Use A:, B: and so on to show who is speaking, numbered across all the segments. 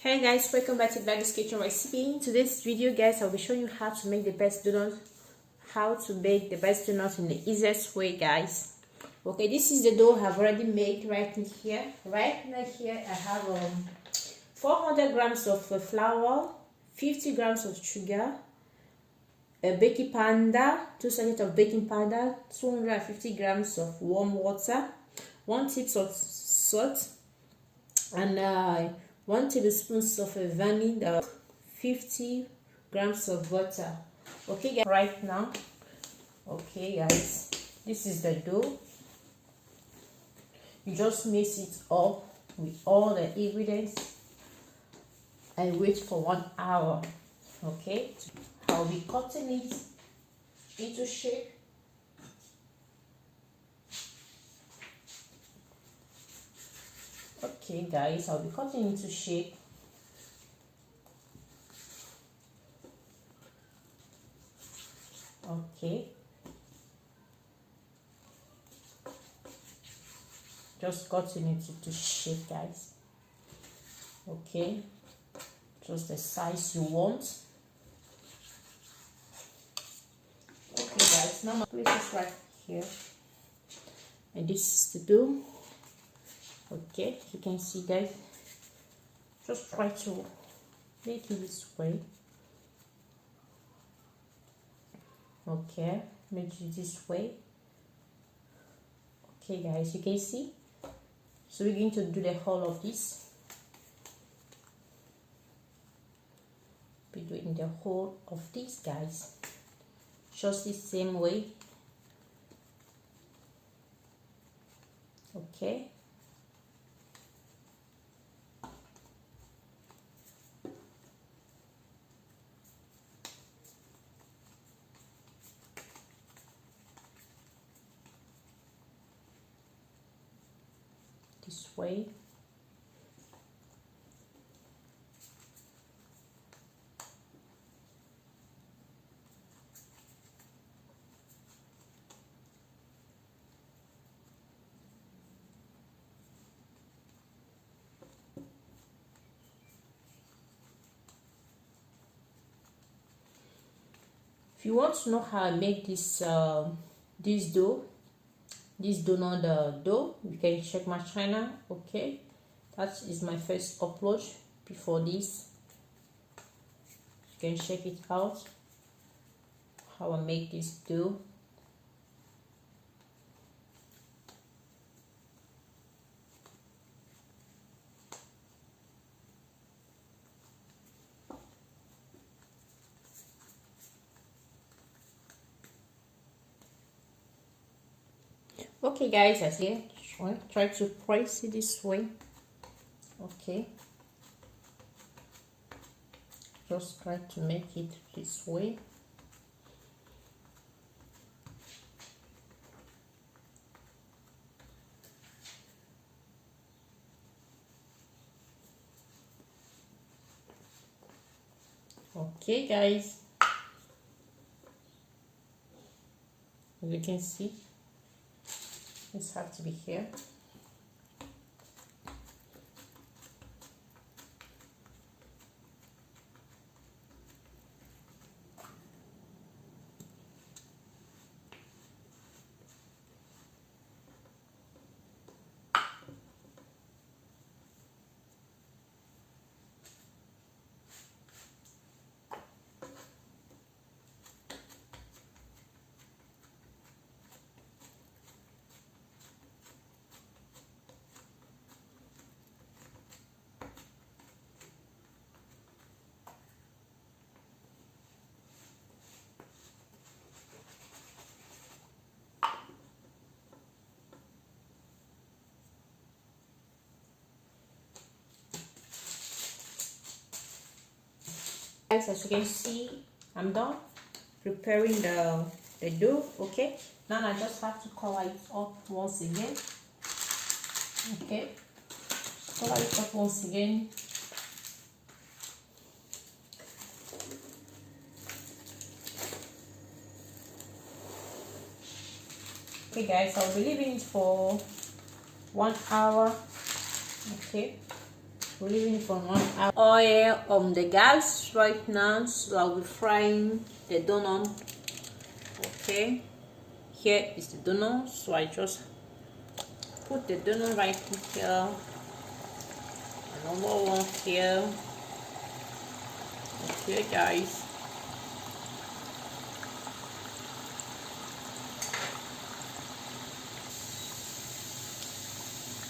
A: Hey guys, welcome back to Gladys kitchen recipe. In today's video guys, I'll be showing you how to make the best donuts, in the easiest way guys. Okay, this is the dough I've already made right in here. Right here I have 400 grams of flour, 50 grams of sugar, a baking powder, 2 sachets of baking powder, 250 grams of warm water, 1 teaspoon of salt, and 1 tablespoon of vanilla, 50 grams of butter. Okay guys, right now, okay guys, this is the dough. You just mix it up with all the ingredients and wait for 1 hour. Okay, I'll be cutting it into shape. Okay guys, I'll be cutting into shape. Okay, just cutting it into shape guys. Okay, just the size you want. Okay guys, now my place is right here, and this is the dough. Okay, you can see guys, just try to make it this way. Okay, make it this way. Okay guys, you can see. So we're going to do the whole of this. Be doing the whole of this guys, just the same way. Okay, this way. If you want to know how I make this donut dough, you can check my channel. Okay, that is my first upload before this. You can check it out how I make this dough. Okay guys, I see. Try to press it this way. Okay, just try to make it this way. Okay guys, as you can see, this has to be here. Guys, as you can see, I'm done preparing the dough. Okay, now I just have to cover it up once again. Okay, cover it up once again. Okay guys, I'll be leaving it for 1 hour. Okay, leaving for 1 hour. Oil on the gas right now, so I'll be frying the donut. Okay, here is the donut, so I just put the donut right here, another one here. Okay guys,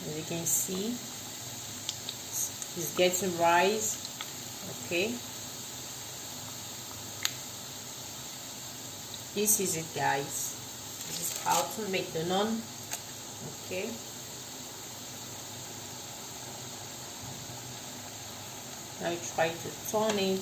A: as you can see, it's getting rise. Okay, this is it guys, this is how to make the naan. Okay, now try to turn it.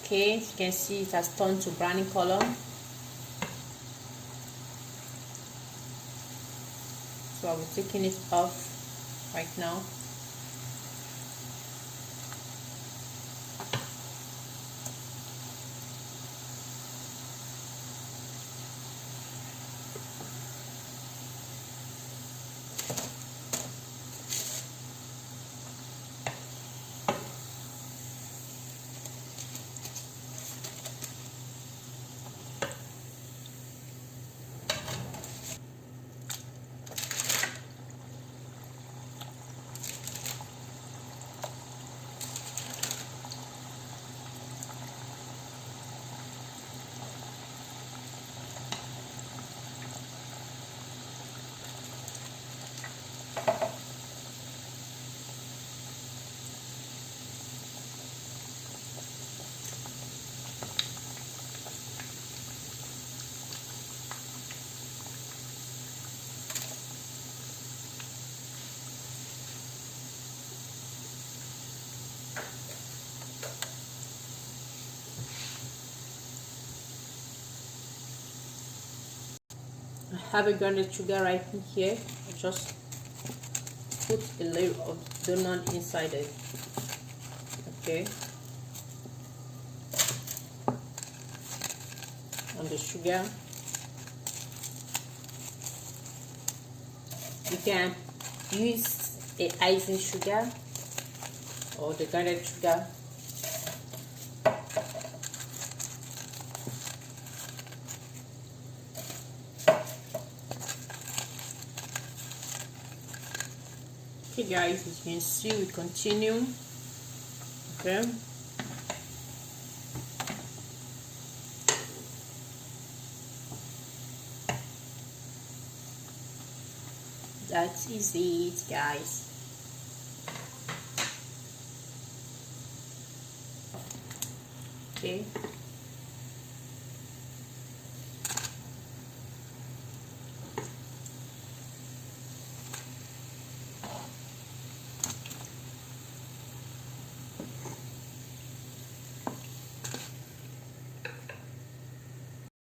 A: Okay, as you can see, it has turned to brownie color. So I'll be taking it off right now. I have a grounded sugar right in here. I just put a layer of donut inside it. Okay, and the sugar, you can use a icing sugar or the grounded sugar. Okay guys, as you can see, we continue. Okay, that is it guys. Okay,